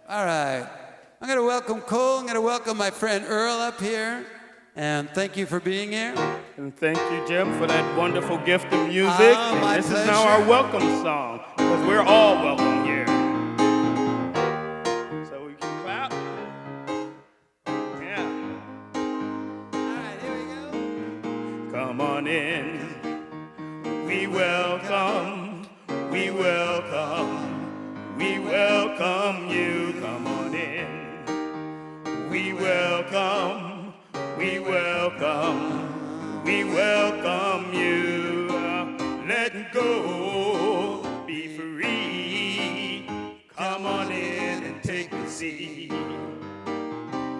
All right. I'm going to welcome Cole. I'm going to welcome my friend Earl up here. And thank you for being here. And thank you, Jim, for that wonderful gift of music. My this pleasure. is now our welcome song, because we're all welcome here. So we can clap. Yeah. All right, here we go. Come on in. We welcome. We welcome. We welcome you. Come on in. We welcome. We welcome. We welcome you. Let go. Be free. Come on in and take a seat.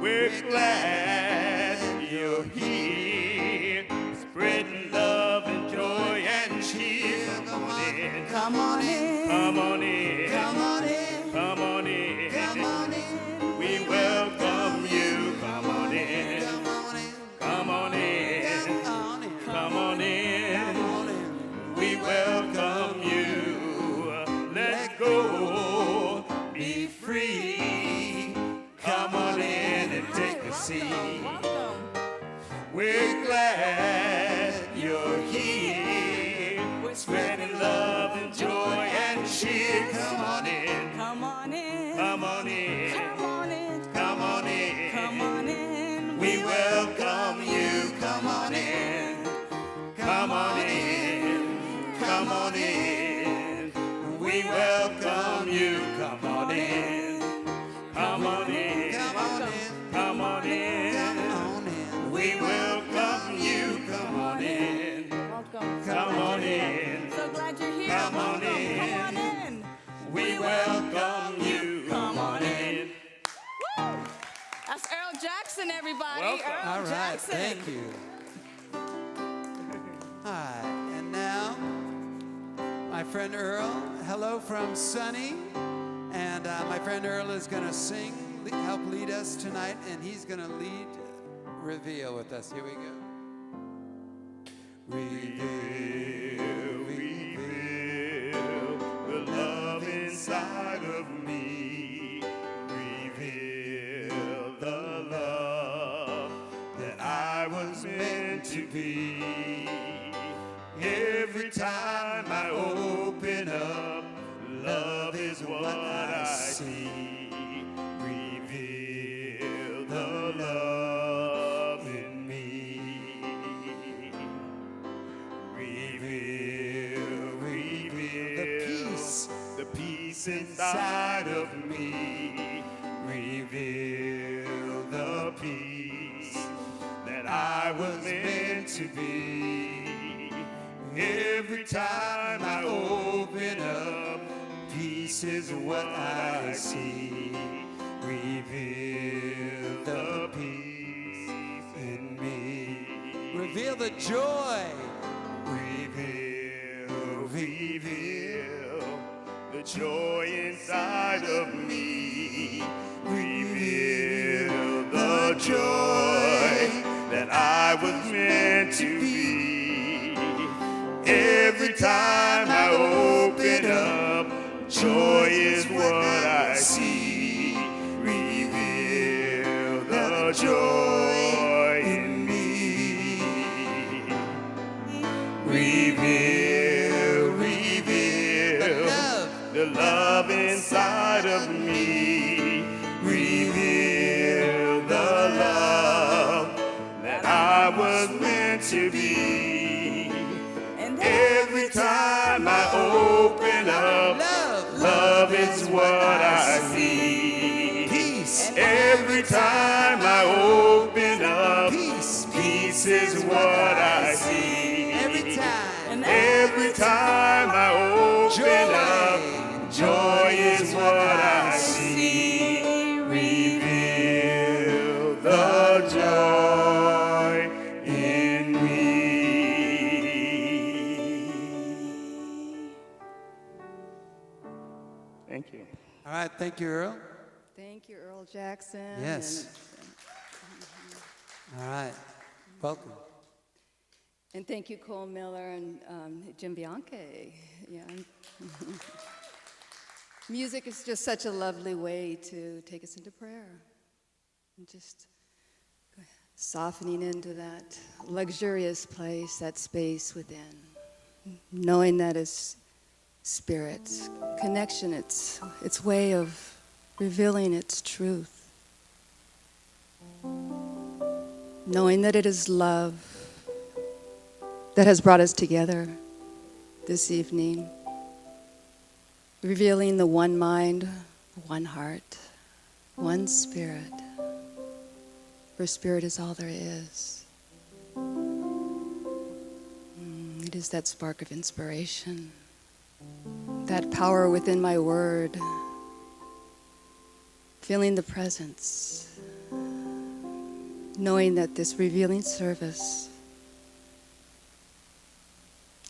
We're glad you're here. Spreading love and joy and cheer. Come on in. Come on in. Come on in. Come on in. Come on in. Come on in. We welcome you. Come on in. Come on in. Come on in. Come on in. Come on in. Come on in. We welcome you. Let go. Be free. Come on in and take a seat. We're glad you're here. We're spreading love and joy and cheer. Come on in. Come on in. Come on in. Come on in. Come on in. Come on in. We welcome you. Come on in. Come on in. Come on in. We welcome you. Come on in. Come on in. Come on in. Come on in. Come on in. We welcome you. Come on in. Welcome. Come on in. So glad you're here. Come on Welcome. in. Come on in. We welcome you. Come on in. Woo! That's Earl Jackson, everybody. Welcome. Earl All right, Jackson. thank you. All right, and now, my friend Earl, hello from Sunny. And my friend Earl is going to sing, help lead us tonight, and he's going to lead Reveal with us. Here we go. Reveal, reveal the love inside of me. Reveal the love that I was meant to be. Every time I open up, love is what I see. Reveal the love in me. Reveal, reveal the peace inside of me. Reveal the peace that I was meant to be. Every time I open up, peace is what I see. Reveal the peace in me. Reveal the joy. Reveal, reveal the joy inside of me. Reveal the joy that I was meant to be. Every time I open up, joy is what I see. Reveal the joy in me. Reveal, reveal the love inside of me. Reveal the love that I was meant to be. And Every time I open up, love is what I see. Peace. Every time I open up, Peace. peace is what I see. Every time. And Every time I open up, joy is what I see. Reveal the joy in me. Thank you. All right, thank you, Earl. thank you, Earl Jackson. Yes. All right, welcome. And thank you, Cole Miller and Jim Bianchi. Yeah. Music is just such a lovely way to take us into prayer. And just softening into that luxurious place, that space within. Knowing that is Spirit's connection, its way of revealing its truth. Knowing that it is love that has brought us together this evening. Revealing the one mind, one heart, one spirit. For spirit is all there is. It is that spark of inspiration, that power within my word, feeling the presence, knowing that this revealing service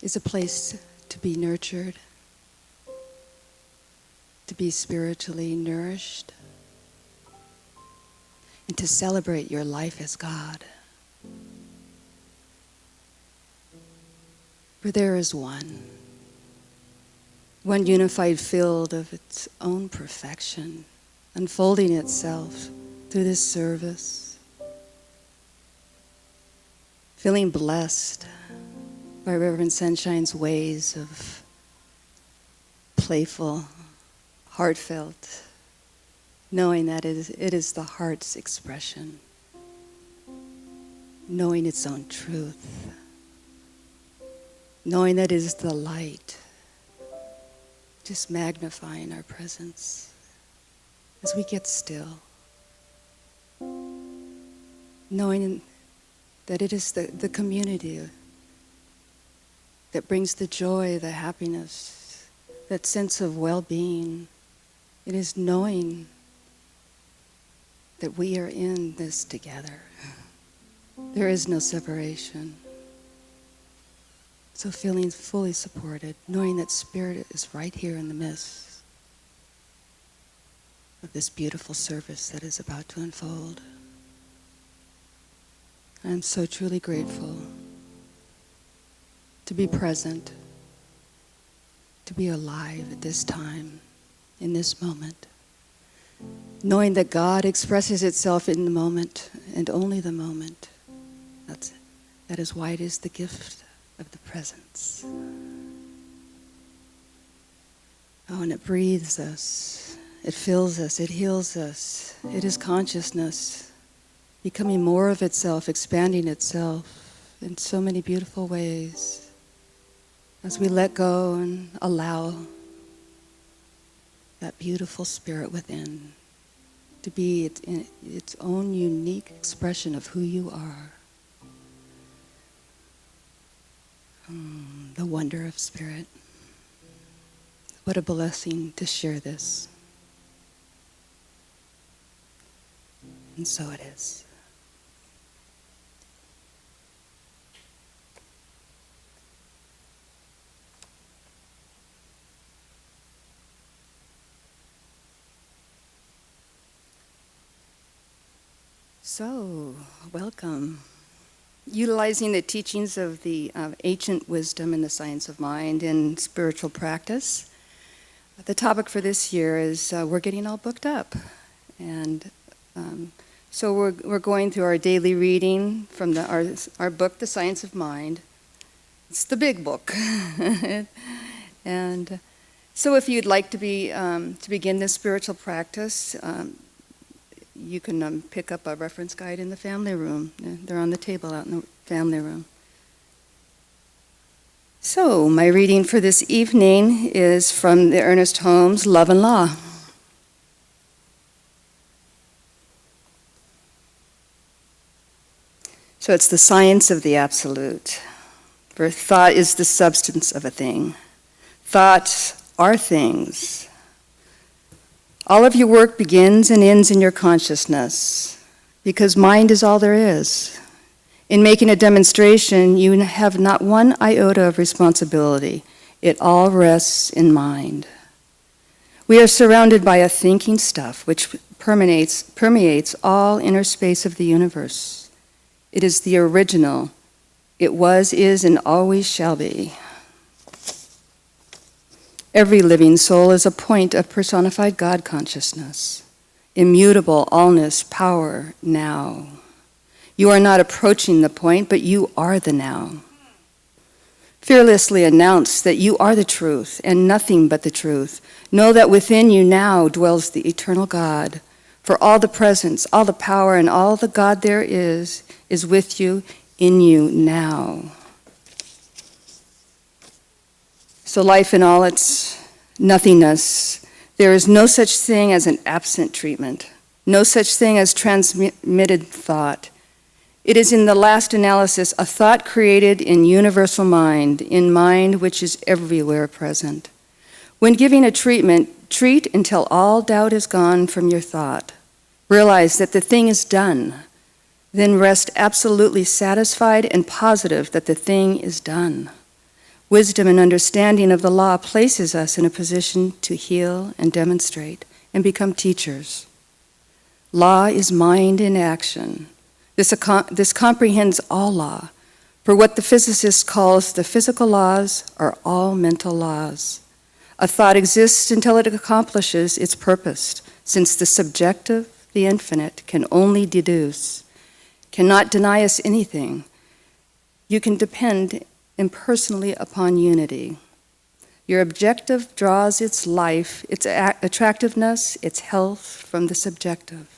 is a place to be nurtured, to be spiritually nourished, and to celebrate your life as God. For there is one unified field of its own perfection, unfolding itself through this service. Feeling blessed by Reverend Sunshine's ways of playful, heartfelt, knowing that it is the heart's expression, knowing its own truth, knowing that it is the light, just magnifying our presence as we get still, knowing that it is the community that brings the joy, the happiness, that sense of well-being. It is knowing that we are in this together. There is no separation. So feeling fully supported, knowing that Spirit is right here in the midst of this beautiful service that is about to unfold. I'm so truly grateful to be present, to be alive at this time, in this moment, knowing that God expresses itself in the moment and only the moment. That is why it is the gift of the presence. Oh, and it breathes us, it fills us, it heals us. It is consciousness becoming more of itself, expanding itself in so many beautiful ways as we let go and allow that beautiful spirit within to be its own unique expression of who you are. The wonder of Spirit. What a blessing to share this. And so it is. So, welcome. Utilizing the teachings of the ancient wisdom and the science of mind in spiritual practice. The topic for this year is we're getting all booked up. And so we're going through our daily reading from our book, The Science of Mind. It's the big book. And so if you'd like to begin this spiritual practice, you can pick up a reference guide in the family room. They're on the table out in the family room. So, my reading for this evening is from the Ernest Holmes, Love and Law. So it's the science of the absolute. For thought is the substance of a thing. Thoughts are things. All of your work begins and ends in your consciousness, because mind is all there is. In making a demonstration, you have not one iota of responsibility. It all rests in mind. We are surrounded by a thinking stuff which permeates all inner space of the universe. It is the original. It was, is, and always shall be. Every living soul is a point of personified God consciousness, immutable allness, power, now. You are not approaching the point, but you are the now. Fearlessly announce that you are the truth and nothing but the truth. Know that within you now dwells the eternal God. For all the presence, all the power, and all the God there is with you, in you now. So life in all its nothingness, there is no such thing as an absent treatment, no such thing as transmitted thought. It is in the last analysis a thought created in universal mind, in mind which is everywhere present. When giving a treatment, treat until all doubt is gone from your thought. Realize that the thing is done. Then rest absolutely satisfied and positive that the thing is done. Wisdom and understanding of the law places us in a position to heal and demonstrate and become teachers. Law is mind in action. This comprehends all law, for what the physicist calls the physical laws are all mental laws. A thought exists until it accomplishes its purpose, since the subjective, the infinite, can only deduce, cannot deny us anything. You can depend impersonally upon unity. Your objective draws its life, its attractiveness, its health from the subjective.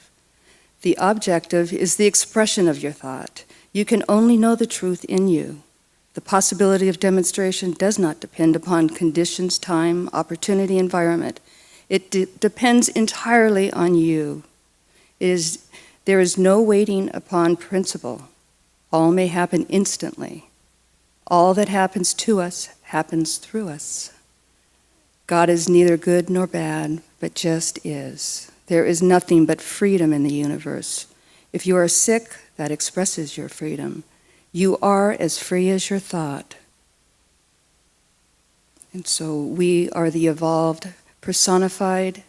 The objective is the expression of your thought. You can only know the truth in you. The possibility of demonstration does not depend upon conditions, time, opportunity, environment. It depends entirely on you. There is no waiting upon principle. All may happen instantly. All that happens to us happens through us. God is neither good nor bad, but just is. There is nothing but freedom in the universe. If you are sick, that expresses your freedom. You are as free as your thought. And so we are the evolved, personified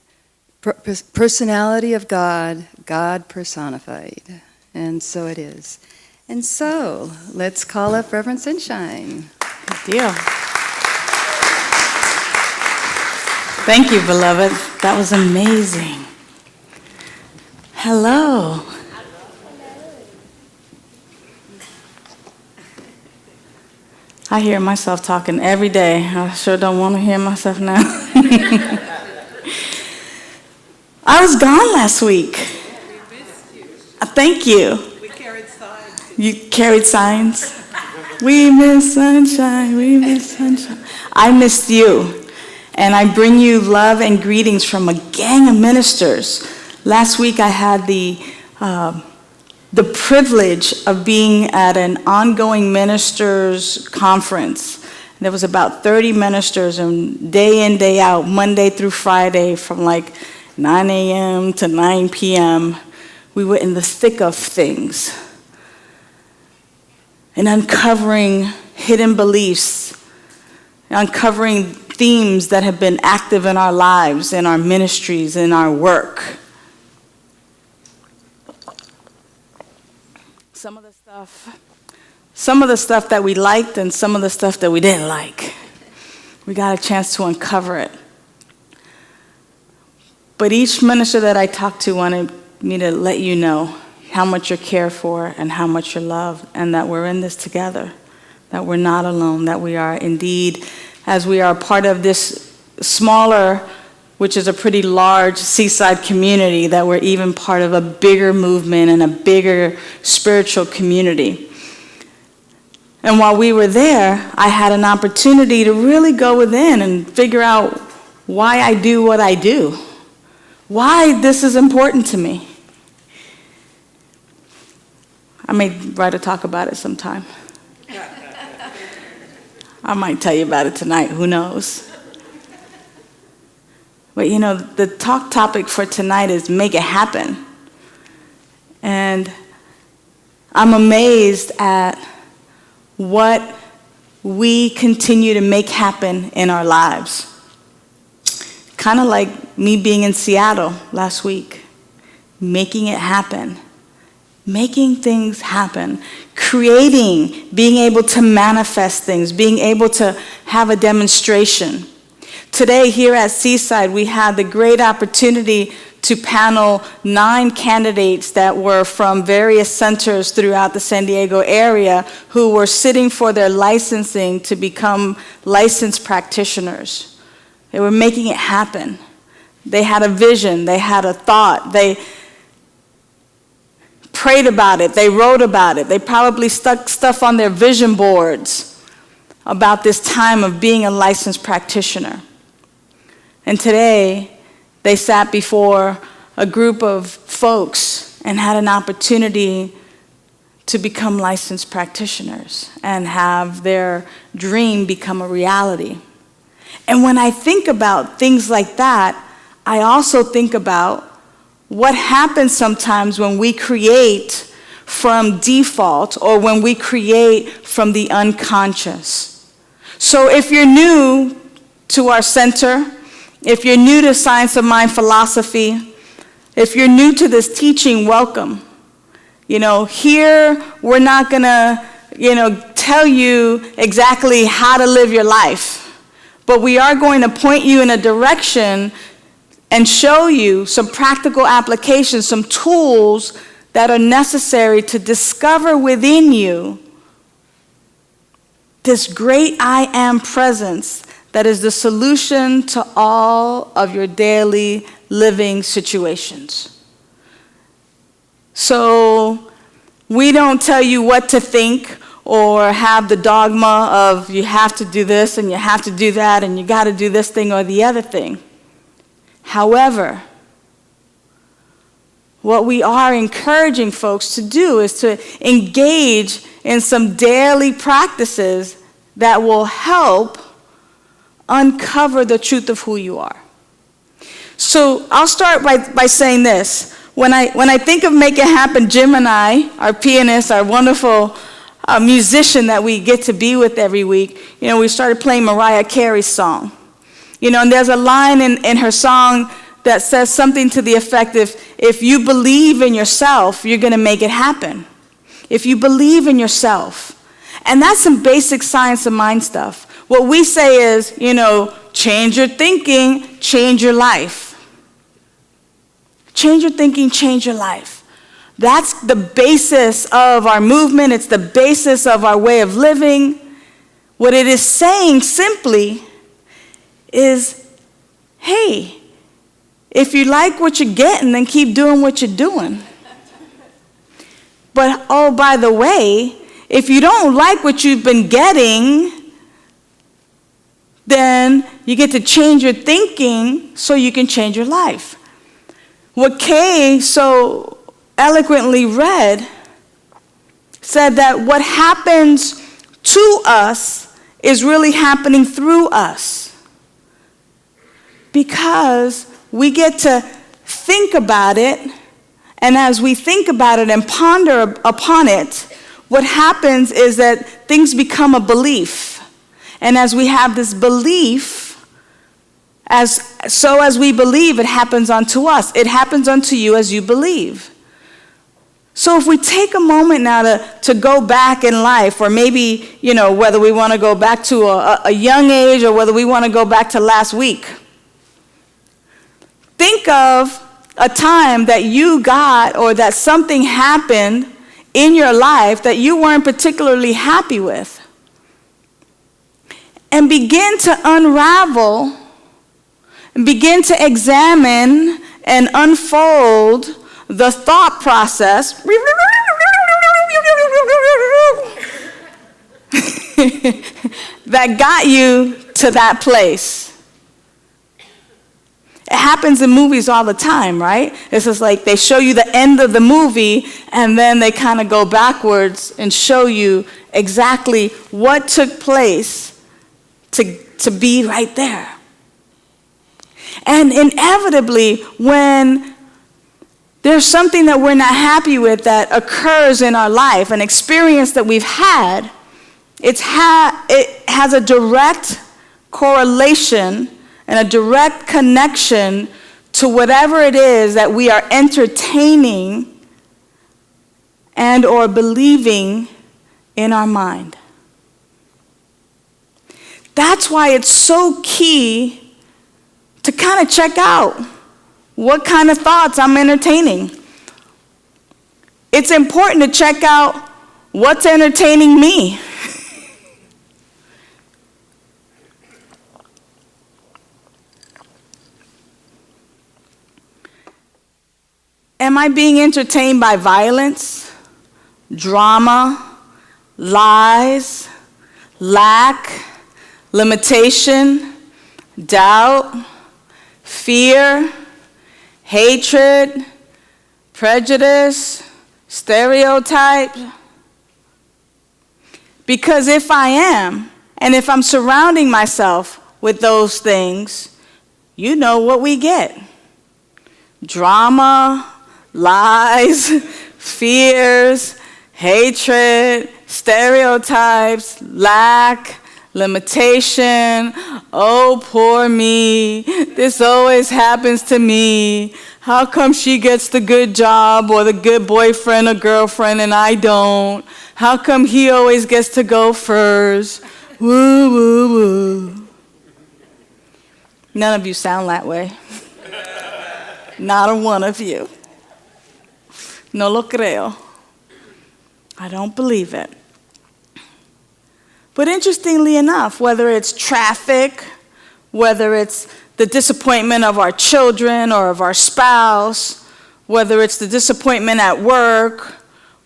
personality of God, God personified. And so it is. And so, let's call up Reverend Sunshine. Good deal. Thank you, beloved. That was amazing. Hello. I hear myself talking every day. I sure don't want to hear myself now. I was gone last week. We missed you. Thank you. We carried signs. You carried signs? We miss sunshine, we miss sunshine. I missed you. And I bring you love and greetings from a gang of ministers. Last week I had the privilege of being at an ongoing ministers conference. There was about 30 ministers, and day in, day out, Monday through Friday, from like 9 a.m. to 9 p.m., we were in the thick of things and uncovering hidden beliefs, uncovering themes that have been active in our lives, in our ministries, in our work. Some of the stuff that we liked and some of the stuff that we didn't like. We got a chance to uncover it. But each minister that I talked to wanted me to let you know how much you're cared for and how much you're loved, and that we're in this together, that we're not alone, that we are indeed, as we are part of this smaller, which is a pretty large Seaside community, that we're even part of a bigger movement and a bigger spiritual community. And while we were there, I had an opportunity to really go within and figure out why I do what I do, why this is important to me. I may write a talk about it sometime. I might tell you about it tonight, who knows? But you know, the talk topic for tonight is make it happen. And I'm amazed at what we continue to make happen in our lives. Kind of like me being in Seattle last week, making it happen, making things happen, creating, being able to manifest things, being able to have a demonstration, Today here at Seaside, we had the great opportunity to panel 9 candidates that were from various centers throughout the San Diego area who were sitting for their licensing to become licensed practitioners. They were making it happen. They had a vision, they had a thought, they prayed about it, they wrote about it, they probably stuck stuff on their vision boards about this time of being a licensed practitioner. And today, they sat before a group of folks and had an opportunity to become licensed practitioners and have their dream become a reality. And when I think about things like that, I also think about what happens sometimes when we create from default or when we create from the unconscious. So if you're new to our center, if you're new to Science of Mind philosophy, if you're new to this teaching, welcome. Here we're not gonna, tell you exactly how to live your life, but we are going to point you in a direction and show you some practical applications, some tools that are necessary to discover within you this great I am presence that is the solution to all of your daily living situations. So we don't tell you what to think or have the dogma of you have to do this and you have to do that and you got to do this thing or the other thing. However, what we are encouraging folks to do is to engage in some daily practices that will help uncover the truth of who you are. So I'll start by saying this. When I think of Make It Happen, Jim and I, our pianist, our wonderful musician that we get to be with every week, we started playing Mariah Carey's song. And there's a line in her song that says something to the effect of, if you believe in yourself, you're going to make it happen. If you believe in yourself. And that's some basic Science of Mind stuff. What we say is, change your thinking, change your life. Change your thinking, change your life. That's the basis of our movement. It's the basis of our way of living. What it is saying simply is, hey, if you like what you're getting, then keep doing what you're doing. But, oh, by the way, if you don't like what you've been getting, then you get to change your thinking so you can change your life. What Kay so eloquently read said that what happens to us is really happening through us. Because we get to think about it, and as we think about it and ponder upon it, what happens is that things become a belief. And as we have this belief, as we believe, it happens unto us. It happens unto you as you believe. So if we take a moment now to go back in life, or maybe, whether we want to go back to a young age or whether we want to go back to last week, think of a time that you got or that something happened in your life that you weren't particularly happy with. And begin to unravel, and begin to examine and unfold the thought process that got you to that place. It happens in movies all the time, right? It's just like they show you the end of the movie and then they kind of go backwards and show you exactly what took place to be right there. And inevitably, when there's something that we're not happy with that occurs in our life, an experience that we've had, it has a direct correlation and a direct connection to whatever it is that we are entertaining and or believing in our mind. That's why it's so key to kind of check out what kind of thoughts I'm entertaining. It's important to check out what's entertaining me. Am I being entertained by violence, drama, lies, lack, limitation, doubt, fear, hatred, prejudice, stereotype? Because if I am, and if I'm surrounding myself with those things, you know what we get. Drama, lies, fears, hatred, stereotypes, lack, limitation. Oh, poor me. This always happens to me. How come she gets the good job or the good boyfriend or girlfriend and I don't? How come he always gets to go first? Woo, woo, woo. None of you sound that way. Not a one of you. No lo creo. I don't believe it. But interestingly enough, whether it's traffic, whether it's the disappointment of our children or of our spouse, whether it's the disappointment at work,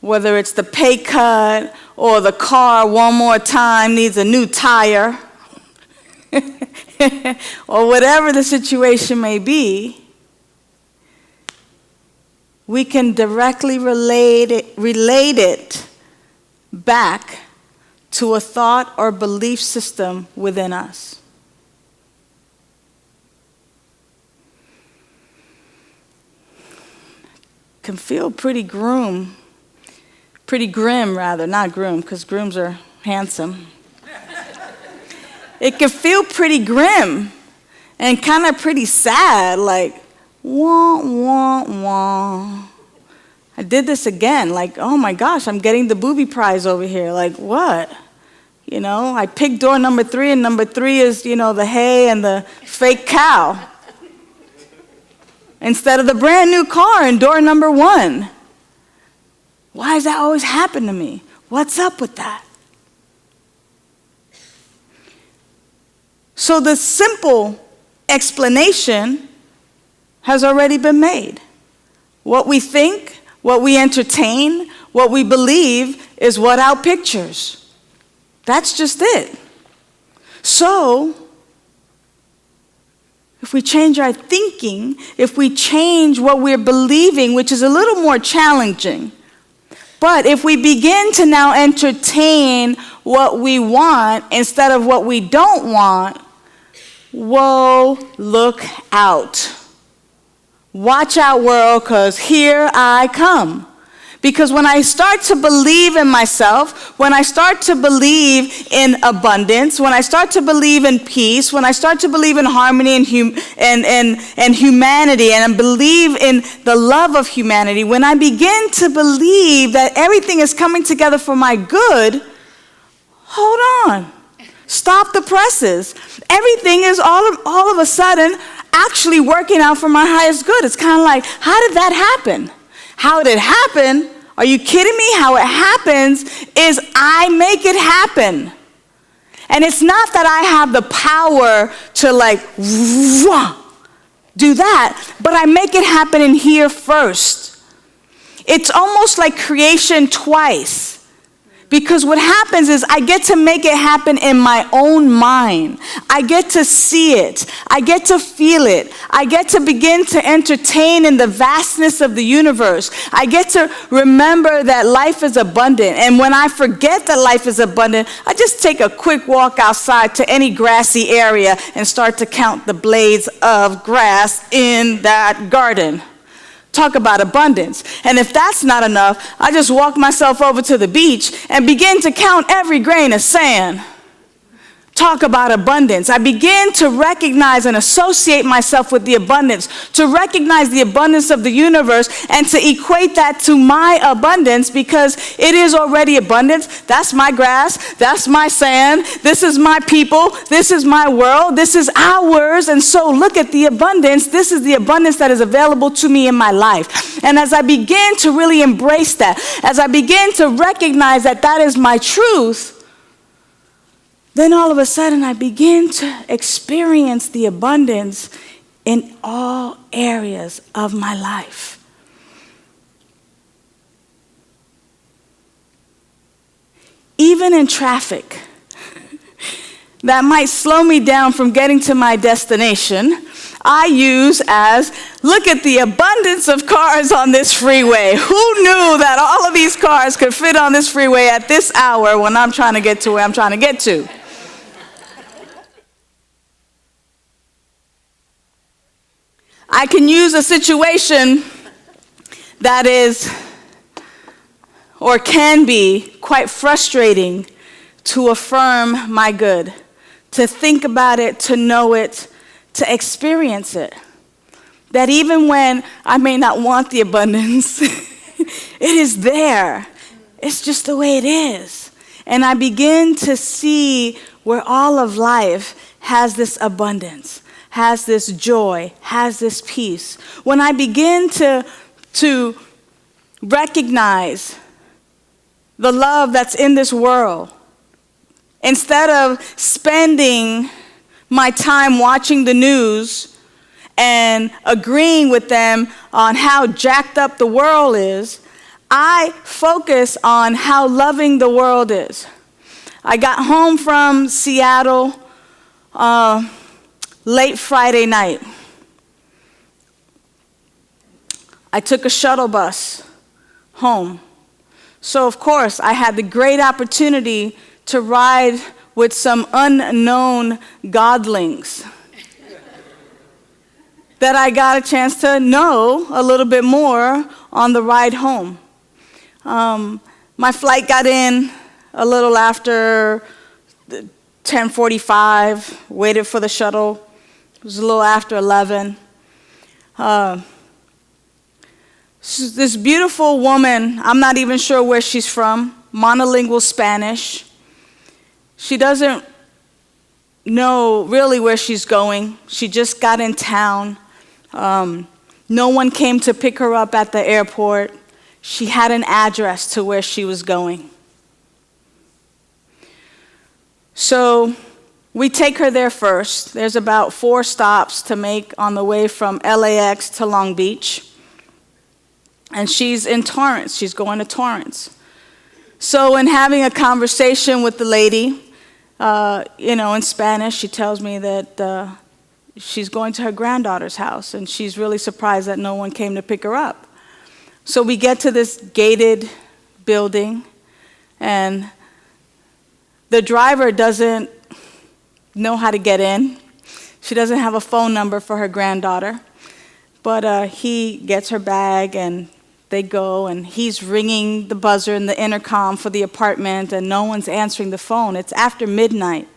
whether it's the pay cut or the car one more time needs a new tire, or whatever the situation may be, we can directly relate it back to a thought or belief system within us. Can feel pretty grim rather, not groom, because grooms are handsome. It can feel pretty grim and kind of pretty sad, like, wah, wah, wah. I did this again, like, oh my gosh, I'm getting the booby prize over here, like what? You know, I picked door number 3, and number 3 is, you know, the hay and the fake cow. Instead of the brand new car in door number 1. Why does that always happen to me? What's up with that? So the simple explanation has already been made. What we think, what we entertain, what we believe is what outpictures. That's just it. So, if we change our thinking, if we change what we're believing, which is a little more challenging, but if we begin to now entertain what we want instead of what we don't want, whoa, look out. Watch out, world, because here I come. Because when I start to believe in myself, when I start to believe in abundance, when I start to believe in peace, when I start to believe in harmony and humanity, and I believe in the love of humanity, when I begin to believe that everything is coming together for my good, hold on. Stop the presses. Everything is all of a sudden actually working out for my highest good. It's kind of like, how did that happen? How did it happen? Are you kidding me? How it happens is I make it happen. And it's not that I have the power to like, do that, but I make it happen in here first. It's almost like creation twice. Because what happens is I get to make it happen in my own mind. I get to see it. I get to feel it. I get to begin to entertain in the vastness of the universe. I get to remember that life is abundant. And when I forget that life is abundant, I just take a quick walk outside to any grassy area and start to count the blades of grass in that garden. Talk about abundance. And if that's not enough, I just walk myself over to the beach and begin to count every grain of sand. talk about abundance. I begin to recognize and associate myself with the abundance, to recognize the abundance of the universe and to equate that to my abundance because it is already abundance. That's my grass. That's my sand. This is my people. This is my world. This is ours. And so look at the abundance. This is the abundance that is available to me in my life. And as I begin to really embrace that, as I begin to recognize that that is my truth, then all of a sudden I begin to experience the abundance in all areas of my life. Even in traffic, that might slow me down from getting to my destination, I use as, look at the abundance of cars on this freeway. Who knew that all of these cars could fit on this freeway at this hour when I'm trying to get to where I'm trying to get to? I can use a situation that is or can be quite frustrating to affirm my good, to think about it, to know it, to experience it. That even when I may not want the abundance, it is there. It's just the way it is. And I begin to see where all of life has this abundance, has this joy, has this peace. When I begin to recognize the love that's in this world, instead of spending my time watching the news and agreeing with them on how jacked up the world is, I focus on how loving the world is. I got home from Seattle late Friday night. I took a shuttle bus home. So of course, I had the great opportunity to ride with some unknown godlings that I got a chance to know a little bit more on the ride home. My flight got in a little after 10:45, waited for the shuttle. It was a little after 11. This beautiful woman, I'm not even sure where she's from, monolingual Spanish. She doesn't know really where she's going. She just got in town. No one came to pick her up at the airport. She had an address to where she was going. So we take her there first. There's about 4 stops to make on the way from LAX to Long Beach. And she's in Torrance. She's going to Torrance. So in having a conversation with the lady, in Spanish, she tells me that she's going to her granddaughter's house, and she's really surprised that no one came to pick her up. So we get to this gated building, and the driver doesn't know how to get in. She doesn't have a phone number for her granddaughter, but he gets her bag, and they go, and he's ringing the buzzer in the intercom for the apartment, and no one's answering the phone. It's after midnight.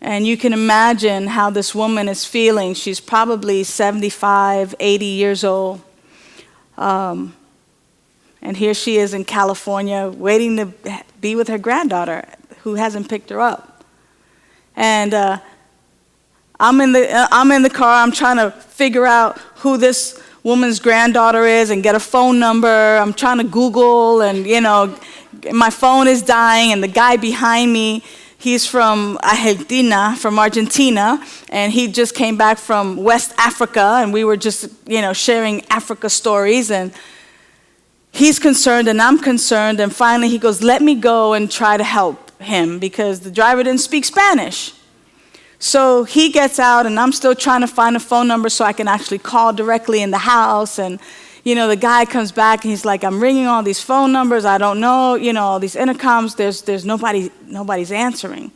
And you can imagine how this woman is feeling. She's probably 75, 80 years old. And here she is in California waiting to be with her granddaughter who hasn't picked her up. And I'm in the car. I'm trying to figure out who this woman's granddaughter is and get a phone number. I'm trying to Google, and my phone is dying, and the guy behind me, he's from Argentina, and he just came back from West Africa, and we were just, sharing Africa stories, and he's concerned and I'm concerned, and finally he goes, let me go and try to help him because the driver didn't speak Spanish. So he gets out, and I'm still trying to find a phone number so I can actually call directly in the house. And, the guy comes back, and he's like, I'm ringing all these phone numbers. I don't know, all these intercoms. There's nobody's answering.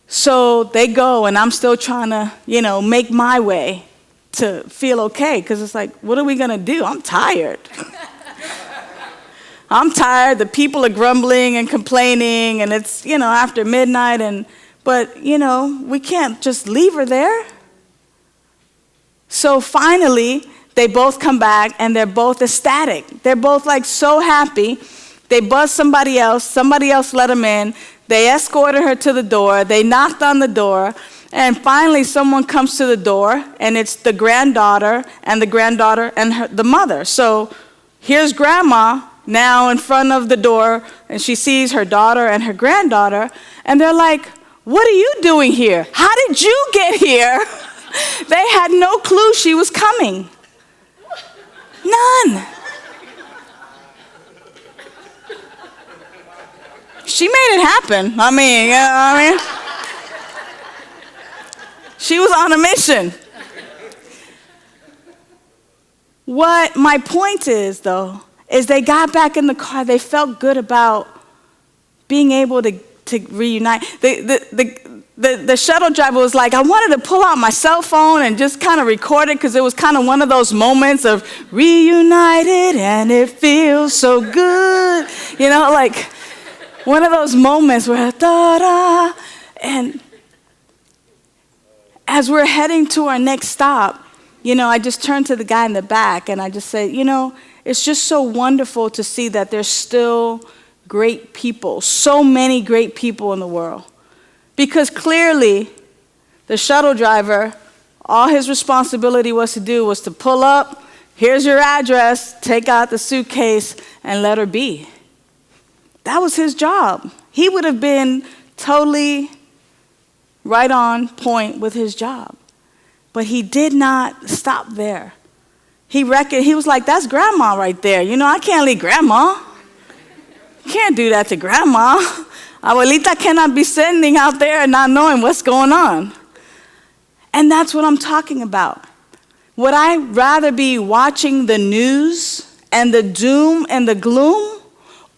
So they go, and I'm still trying to, make my way to feel okay. Because it's like, what are we going to do? I'm tired. I'm tired. The people are grumbling and complaining, and it's, after midnight, but, we can't just leave her there. So finally, they both come back, and they're both ecstatic. They're both like so happy. They buzzed somebody else let them in. They escorted her to the door. They knocked on the door. And finally, someone comes to the door, and it's the granddaughter and the mother. So here's grandma now in front of the door, and she sees her daughter and her granddaughter, and they're like, "What are you doing here? How did you get here?" They had no clue she was coming. None. She made it happen. She was on a mission. What my point is, though, is they got back in the car. They felt good about being able to reunite. The shuttle driver was like, I wanted to pull out my cell phone and just kind of record it because it was kind of one of those moments of reunited and it feels so good. Like one of those moments where da-da. And as we're heading to our next stop, I just turned to the guy in the back and I just said, it's just so wonderful to see that there's still great people, so many great people in the world. Because clearly, the shuttle driver, all his responsibility was to pull up, here's your address, take out the suitcase, and let her be. That was his job. He would have been totally right on point with his job. But he did not stop there. He was like, that's grandma right there. I can't leave grandma. Can't do that to grandma. Abuelita cannot be sitting out there and not knowing what's going on. And that's what I'm talking about. Would I rather be watching the news and the doom and the gloom?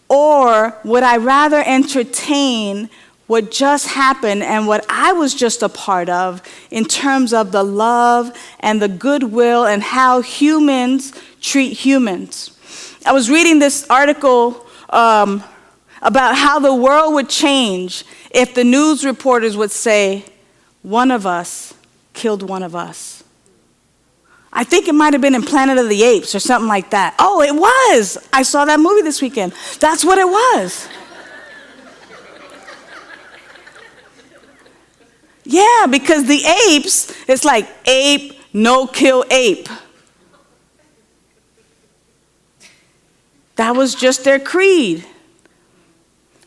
Or would I rather entertain what just happened and what I was just a part of in terms of the love and the goodwill and how humans treat humans? I was reading this article about how the world would change if the news reporters would say, one of us killed one of us. I think it might have been in Planet of the Apes or something like that. Oh, it was. I saw that movie this weekend. That's what it was. Yeah, because the apes, it's like ape, no kill ape. That was just their creed.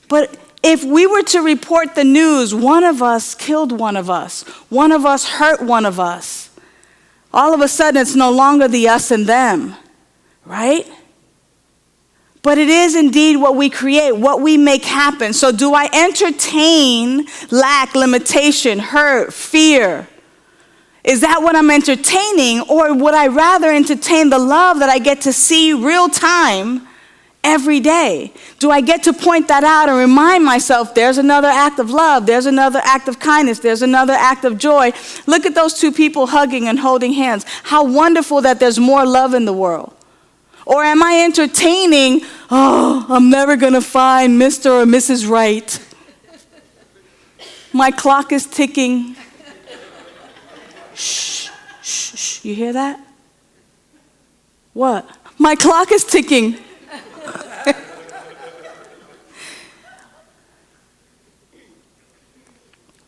But if we were to report the news, one of us killed one of us hurt one of us, all of a sudden it's no longer the us and them, right? But it is indeed what we create, what we make happen. So do I entertain lack, limitation, hurt, fear? Is that what I'm entertaining? Or would I rather entertain the love that I get to see real time every day? Do I get to point that out and remind myself there's another act of love, there's another act of kindness, there's another act of joy? Look at those two people hugging and holding hands. How wonderful that there's more love in the world. Or am I entertaining, I'm never going to find Mr. or Mrs. Right. My clock is ticking. Shh, shh, shh. You hear that? What? My clock is ticking.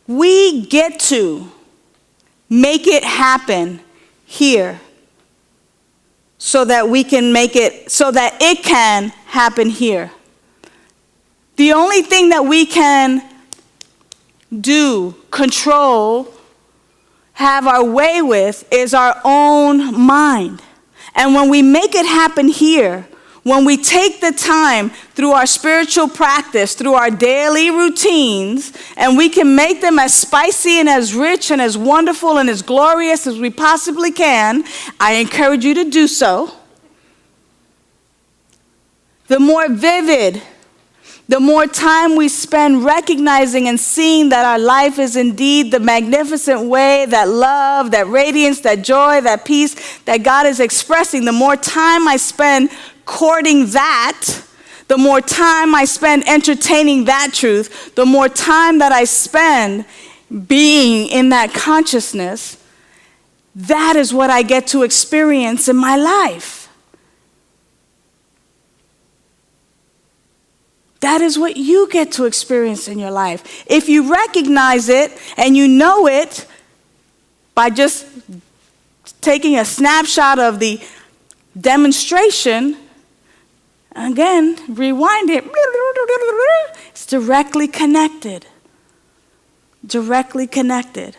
We get to make it happen here so that we can make it, so that it can happen here. The only thing that we can do, control, have our way with is our own mind. And when we make it happen here, when we take the time through our spiritual practice, through our daily routines, and we can make them as spicy and as rich and as wonderful and as glorious as we possibly can, I encourage you to do so. The more vivid, the more time we spend recognizing and seeing that our life is indeed the magnificent way, that love, that radiance, that joy, that peace that God is expressing, the more time I spend courting that, the more time I spend entertaining that truth, the more time that I spend being in that consciousness, that is what I get to experience in my life. That is what you get to experience in your life. If you recognize it and you know it by just taking a snapshot of the demonstration, again, rewind it, it's directly connected. Directly connected.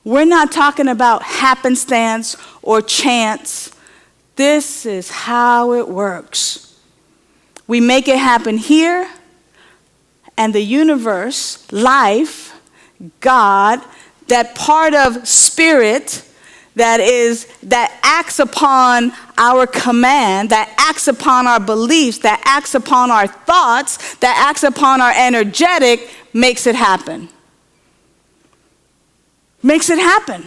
We're not talking about happenstance or chance. This is how it works. We make it happen here, and the universe, life, God, that part of spirit that acts upon our command, that acts upon our beliefs, that acts upon our thoughts, that acts upon our energetic, makes it happen. Makes it happen.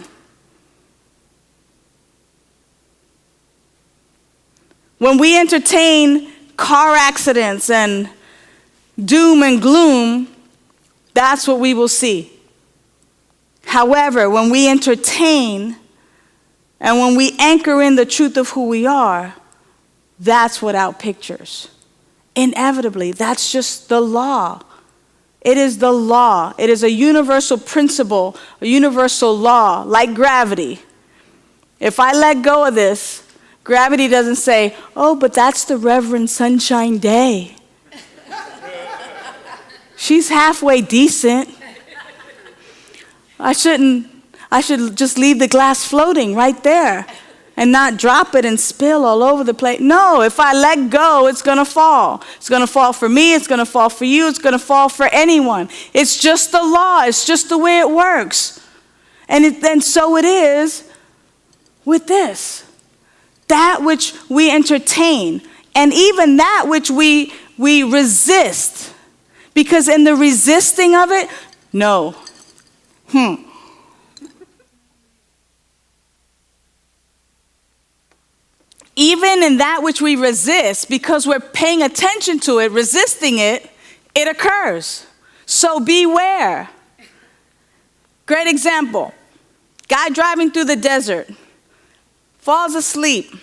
When we entertain car accidents and doom and gloom, that's what we will see. However, when we entertain and when we anchor in the truth of who we are, that's what outpictures. Inevitably, that's just the law. It is the law. It is a universal principle, a universal law, like gravity. If I let go of this, gravity doesn't say, oh, but that's the Reverend Sunshine Daye. She's halfway decent. I should just leave the glass floating right there and not drop it and spill all over the place. No, if I let go, it's going to fall. It's going to fall for me. It's going to fall for you. It's going to fall for anyone. It's just the law. It's just the way it works. And so it is with this. That which we entertain, and even that which we resist. Because in the resisting of it, no. Even in that which we resist, because we're paying attention to it, resisting it, it occurs. So beware. Great example. Guy driving through the desert, falls asleep,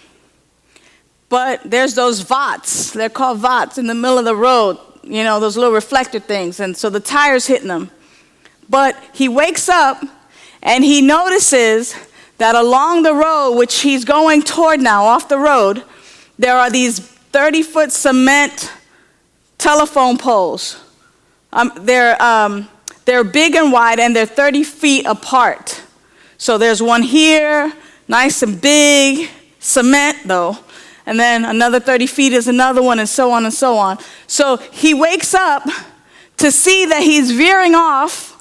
but there's those vots. They're called vots in the middle of the road, you know, those little reflector things, and so the tire's hitting him. But he wakes up and he notices that along the road, which he's going toward now, off the road, there are these 30-foot cement telephone poles. They're big and wide, and they're 30 feet apart. So there's one here, nice and big, cement though, and then another 30 feet is another one, and so on and so on. So he wakes up to see that he's veering off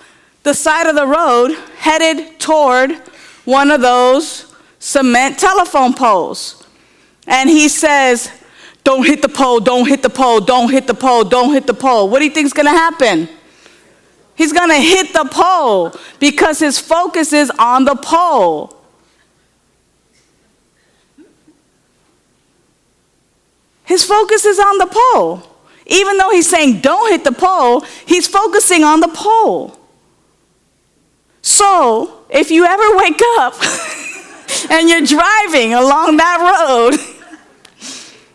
the side of the road, headed toward one of those cement telephone poles. And he says, don't hit the pole, don't hit the pole, don't hit the pole, don't hit the pole. What do you think is going to happen? He's going to hit the pole because his focus is on the pole. His focus is on the pole. Even though he's saying don't hit the pole, he's focusing on the pole. So, if you ever wake up and you're driving along that road,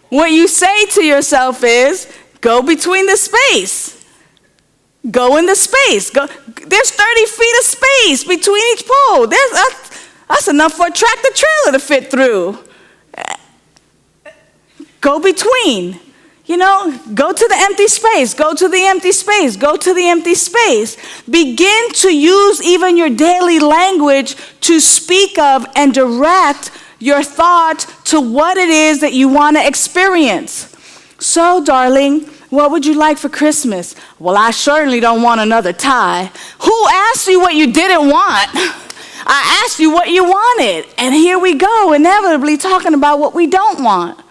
what you say to yourself is, go between the space. Go in the space. There's 30 feet of space between each pole. That's enough for a tractor trailer to fit through. Go between. You know, go to the empty space, go to the empty space, go to the empty space. Begin to use even your daily language to speak of and direct your thought to what it is that you want to experience. So, darling, what would you like for Christmas? Well, I certainly don't want another tie. Who asked you what you didn't want? I asked you what you wanted. And here we go, inevitably talking about what we don't want.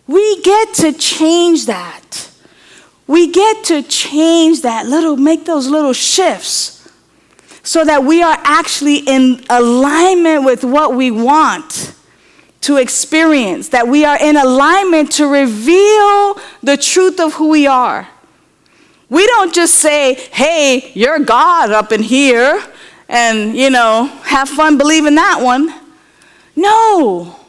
We get to change that. We get to change that, make those little shifts so that we are actually in alignment with what we want to experience, that we are in alignment to reveal the truth of who we are. We don't just say, hey, you're God up in here, and, have fun believing that one. No.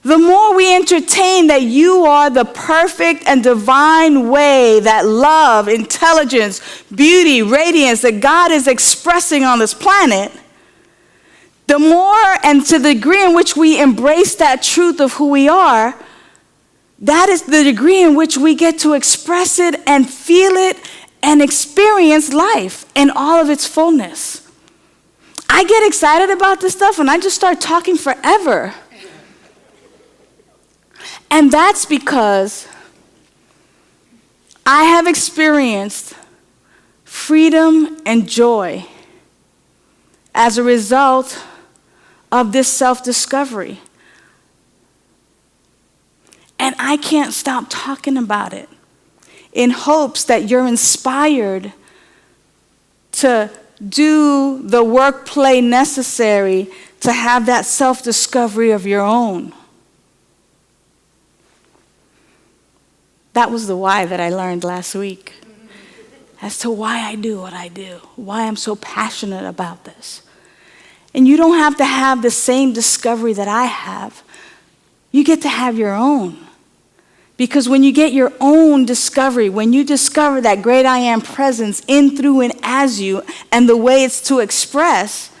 The more we entertain that you are the perfect and divine way that love, intelligence, beauty, radiance that God is expressing on this planet, the more and to the degree in which we embrace that truth of who we are, that is the degree in which we get to express it and feel it and experience life in all of its fullness. I get excited about this stuff and I just start talking forever. And that's because I have experienced freedom and joy as a result of this self-discovery. And I can't stop talking about it in hopes that you're inspired to do the work play necessary to have that self-discovery of your own. That was the why that I learned last week as to why I do what I do, why I'm so passionate about this. And you don't have to have the same discovery that I have. You get to have your own. Because when you get your own discovery, when you discover that great I am presence in, through, and as you, and the way it's to express,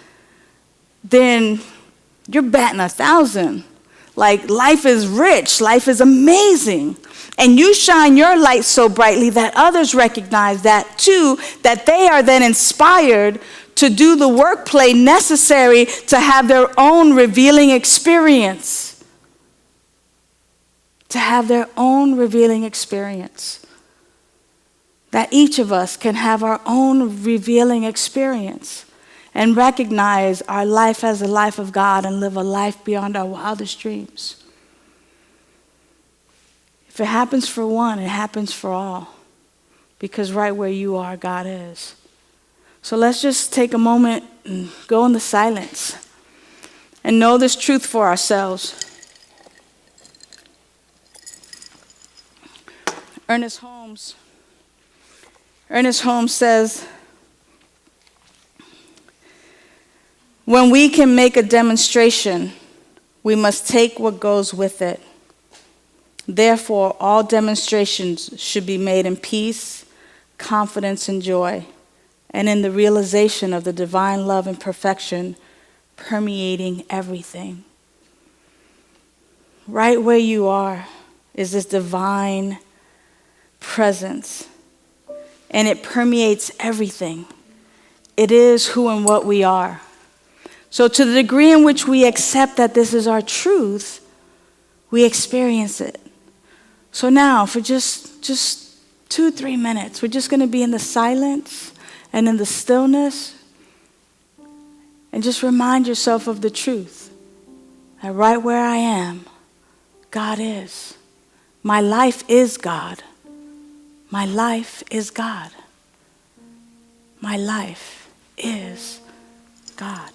then you're batting 1,000. Like, life is rich, life is amazing. And you shine your light so brightly that others recognize that too, that they are then inspired to do the work play necessary to have their own revealing experience. To have their own revealing experience. That each of us can have our own revealing experience and recognize our life as the life of God and live a life beyond our wildest dreams. If it happens for one, it happens for all. Because right where you are, God is. So let's just take a moment and go in the silence and know this truth for ourselves. Ernest Holmes says, when we can make a demonstration, we must take what goes with it. Therefore, all demonstrations should be made in peace, confidence, and joy, and in the realization of the divine love and perfection permeating everything. Right where you are is this divine presence, and it permeates everything. It is who and what we are. So to the degree in which we accept that this is our truth, we experience it. So now, for just 2-3 minutes, we're just going to be in the silence and in the stillness, and just remind yourself of the truth, that right where I am, God is. My life is God. My life is God. My life is God.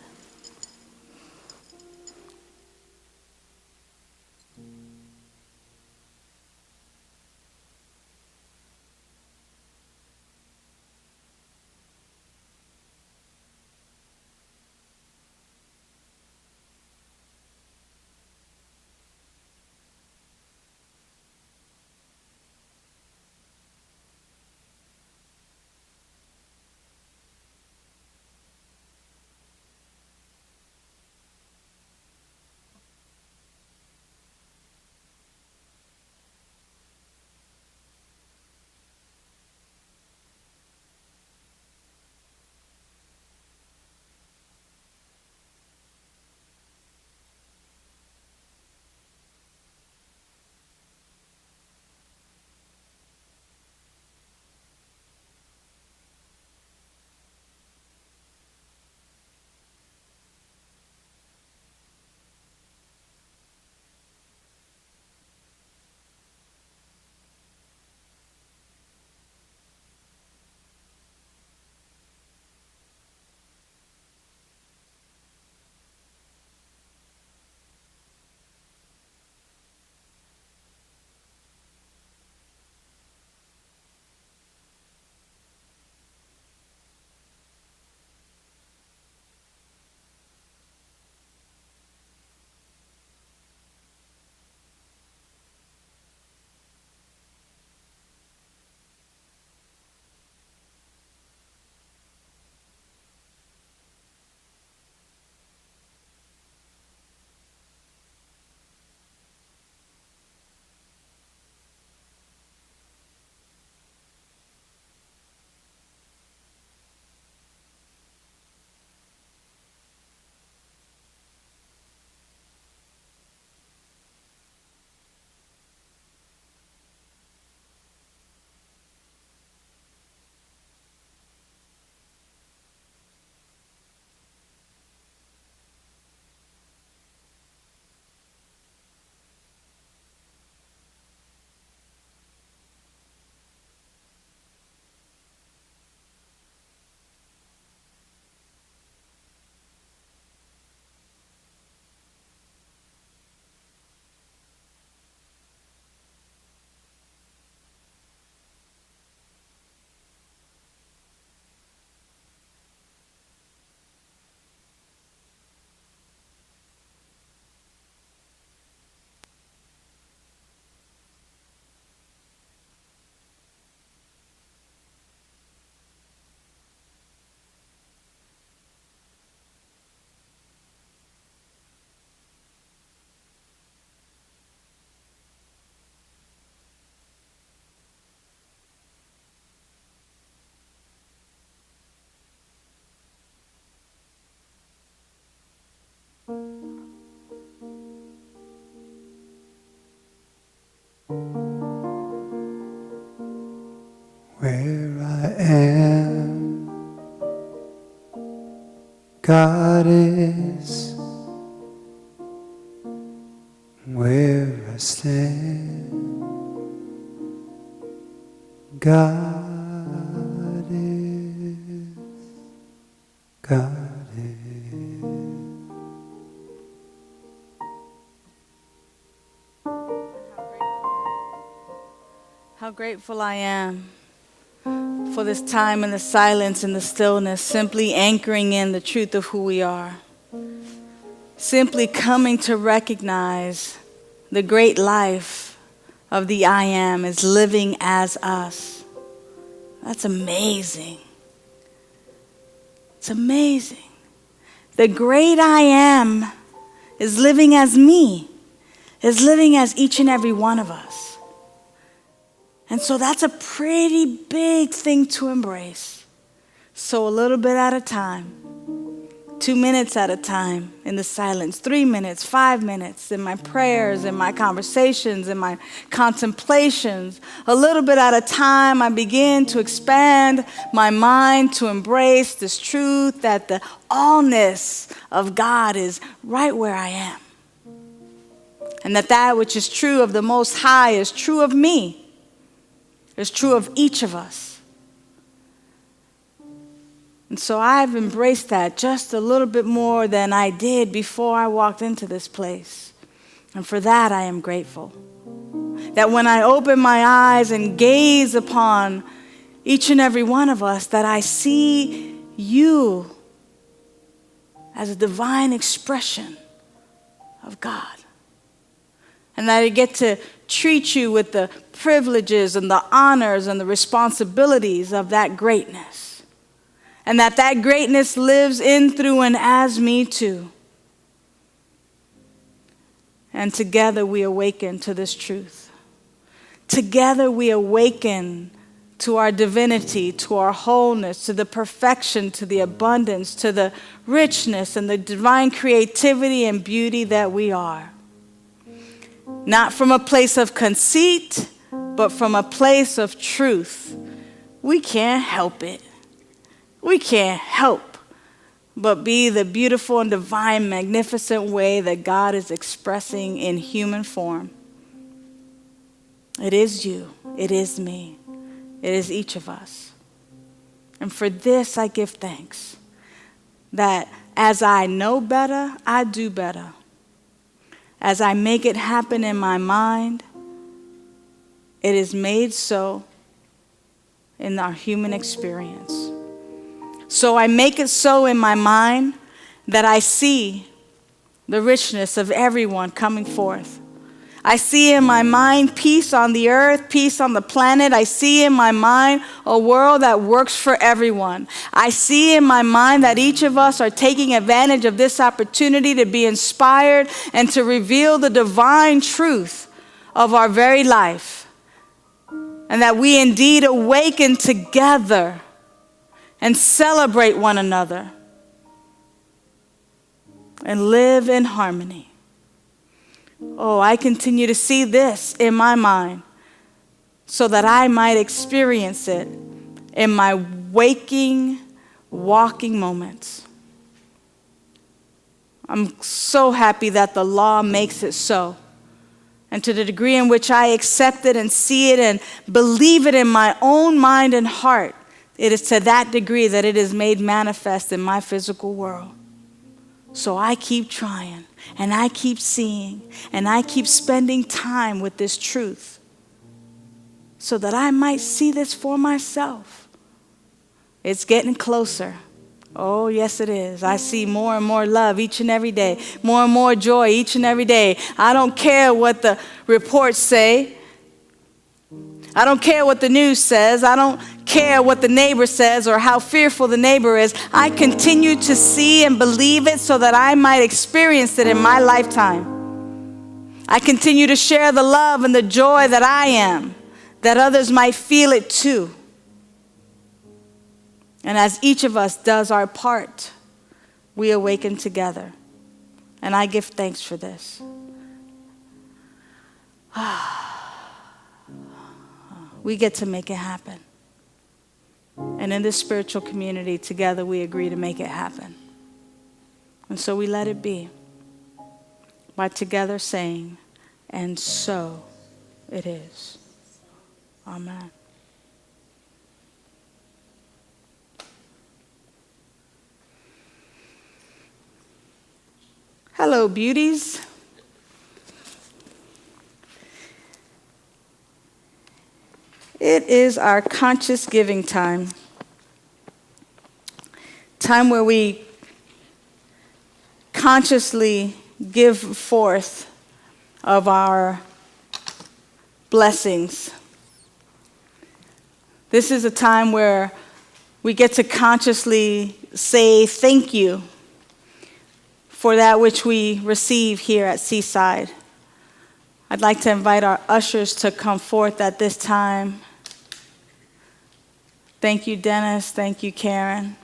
Where I am, God is. Where I stand, God is. God is. How grateful I am for this time in the silence and the stillness, simply anchoring in the truth of who we are. Simply coming to recognize the great life of the I Am is living as us. That's amazing. It's amazing. The great I Am is living as me, is living as each and every one of us. And so that's a pretty big thing to embrace. So a little bit at a time, 2 minutes at a time in the silence, 3 minutes, 5 minutes in my prayers, in my conversations, in my contemplations. A little bit at a time, I begin to expand my mind to embrace this truth that the allness of God is right where I am. And that which is true of the Most High is true of me, is true of each of us. And so I've embraced that just a little bit more than I did before I walked into this place. And for that, I am grateful. That when I open my eyes and gaze upon each and every one of us, that I see you as a divine expression of God. And that I get to treat you with the privileges and the honors and the responsibilities of that greatness. And that greatness lives in, through, and as me too. And together we awaken to this truth. Together we awaken to our divinity, to our wholeness, to the perfection, to the abundance, to the richness and the divine creativity and beauty that we are. Not from a place of conceit, but from a place of truth. We can't help it. We can't help but be the beautiful and divine, magnificent way that God is expressing in human form. It is you. It is me. It is each of us. And for this, I give thanks that as I know better, I do better. As I make it happen in my mind, it is made so in our human experience. So I make it so in my mind that I see the richness of everyone coming forth. I see in my mind peace on the earth, peace on the planet. I see in my mind a world that works for everyone. I see in my mind that each of us are taking advantage of this opportunity to be inspired and to reveal the divine truth of our very life. And that we indeed awaken together and celebrate one another and live in harmony. Oh, I continue to see this in my mind so that I might experience it in my waking, walking moments. I'm so happy that the law makes it so. And to the degree in which I accept it and see it and believe it in my own mind and heart, it is to that degree that it is made manifest in my physical world. So I keep trying, and I keep seeing, and I keep spending time with this truth so that I might see this for myself. It's getting closer. Oh, yes, it is. I see more and more love each and every day, more and more joy each and every day. I don't care what the reports say. I don't care what the news says. I don't care what the neighbor says or how fearful the neighbor is. I continue to see and believe it so that I might experience it in my lifetime. I continue to share the love and the joy that I am, that others might feel it too. And as each of us does our part, we awaken together. And I give thanks for this. we get to make it happen. And in this spiritual community, together we agree to make it happen. And so we let it be by together saying, and so it is. Amen. Hello, beauties. It is our conscious giving time. Time where we consciously give forth of our blessings. This is a time where we get to consciously say thank you for that which we receive here at Seaside. I'd like to invite our ushers to come forth at this time. Thank you, Dennis. Thank you, Karen.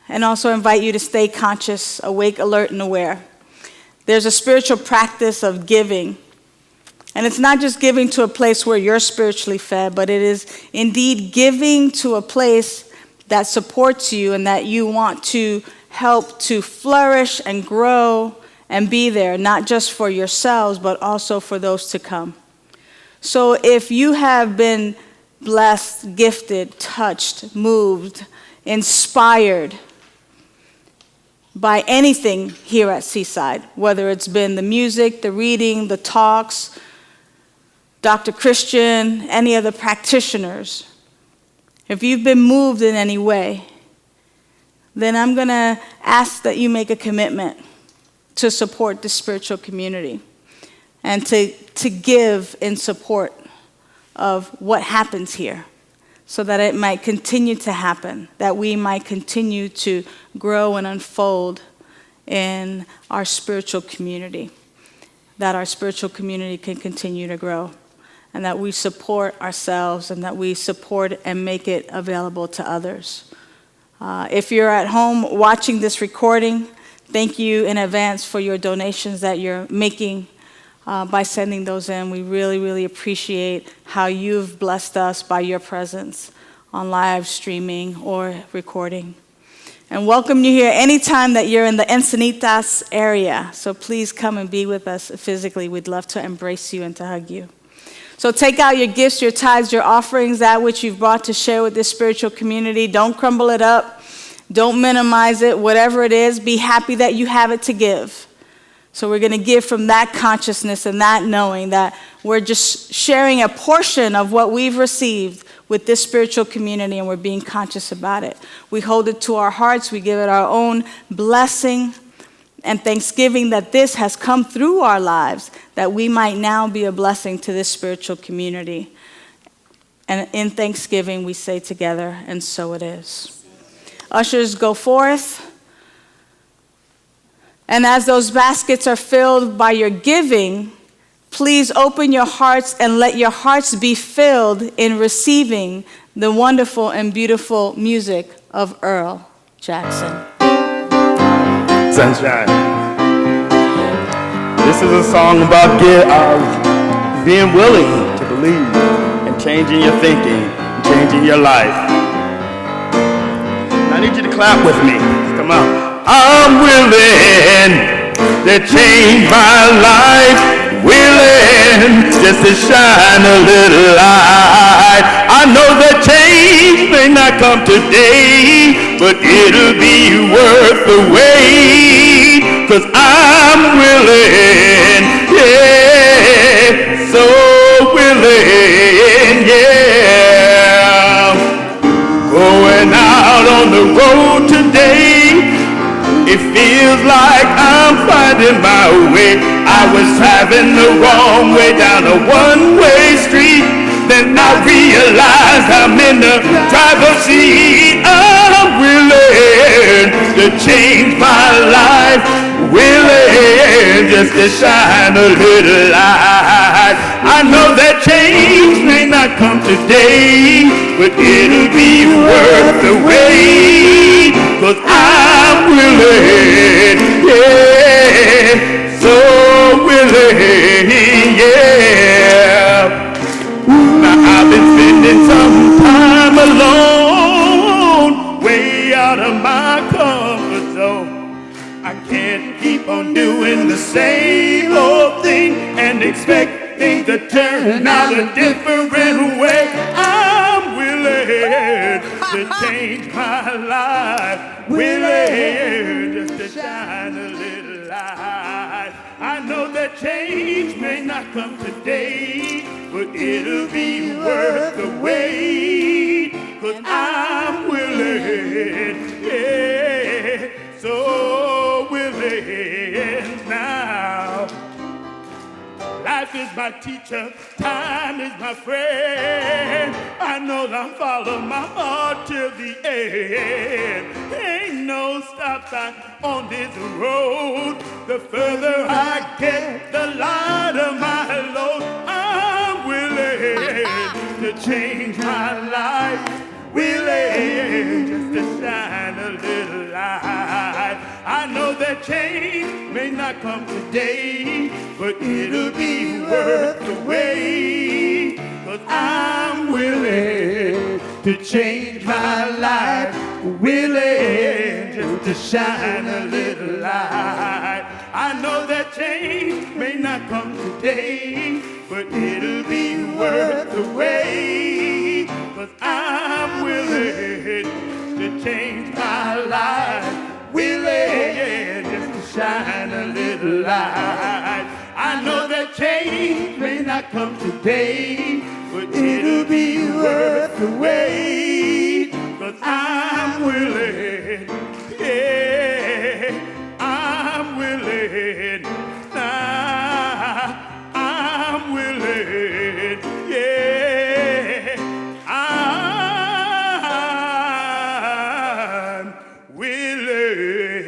And also invite you to stay conscious, awake, alert, and aware. There's a spiritual practice of giving. And it's not just giving to a place where you're spiritually fed, but it is indeed giving to a place that supports you and that you want to help to flourish and grow and be there, not just for yourselves, but also for those to come. So if you have been blessed, gifted, touched, moved, inspired by anything here at Seaside, whether it's been the music, the reading, the talks, Dr. Christian, any of the practitioners, if you've been moved in any way, then I'm going to ask that you make a commitment to support the spiritual community and to give in support of what happens here so that it might continue to happen, that we might continue to grow and unfold in our spiritual community, that our spiritual community can continue to grow, and that we support ourselves and that we support and make it available to others. If you're at home watching this recording, thank you in advance for your donations that you're making by sending those in. We really, really appreciate how you've blessed us by your presence on live streaming or recording. And welcome you here anytime that you're in the Encinitas area. So please come and be with us physically. We'd love to embrace you and to hug you. So take out your gifts, your tithes, your offerings, that which you've brought to share with this spiritual community. Don't crumble it up. Don't minimize it. Whatever it is, be happy that you have it to give. So we're going to give from that consciousness and that knowing that we're just sharing a portion of what we've received with this spiritual community, and we're being conscious about it. We hold it to our hearts. We give it our own blessing and thanksgiving that this has come through our lives, that we might now be a blessing to this spiritual community. And in thanksgiving, we say together, and so it is. Ushers, go forth. And as those baskets are filled by your giving, please open your hearts and let your hearts be filled in receiving the wonderful and beautiful music of Earl Jackson. Sunshine. This is a song about being willing to believe and changing your thinking, and changing your life. I need you to clap with me. Come on. I'm willing to change my life, willing just to shine a little light. I know that change may not come today, but it'll be worth the wait, 'cause I'm willing, yeah, so willing, yeah. Going out on the road today, it feels like I'm finding my way. I was driving the wrong way down a one-way street. Then I realized I'm in the driver's seat. I'm willing to change my life, willing just to shine a little light. I know that change may not come today, but it'll be worth the wait, 'cause I'm willing, yeah, so willing, yeah. can't keep on doing the same old thing and expect things to turn out a different way. I'm willing to change my life, willing just to shine a little light. I know that change may not come today, but it'll be worth the wait, 'cause I'm willing, yeah, so willing now. Life is my teacher, time is my friend. I know I'm following my heart till the end. Ain't no stop sign on this road. The further I get, the lighter my load. I'm willing to change my life, willing just to shine a little light. I know that change may not come today, but it'll be worth the wait, 'cause I'm willing to change my life, willing just to shine a little light. I know that change may not come today, but it'll be worth the wait, 'cause I'm willing to change my life, willing just to shine a little light. I know that change may not come today, but it'll be worth the wait, 'cause I'm willing, yeah, I'm willing, I'm willing, yeah, I'm willing.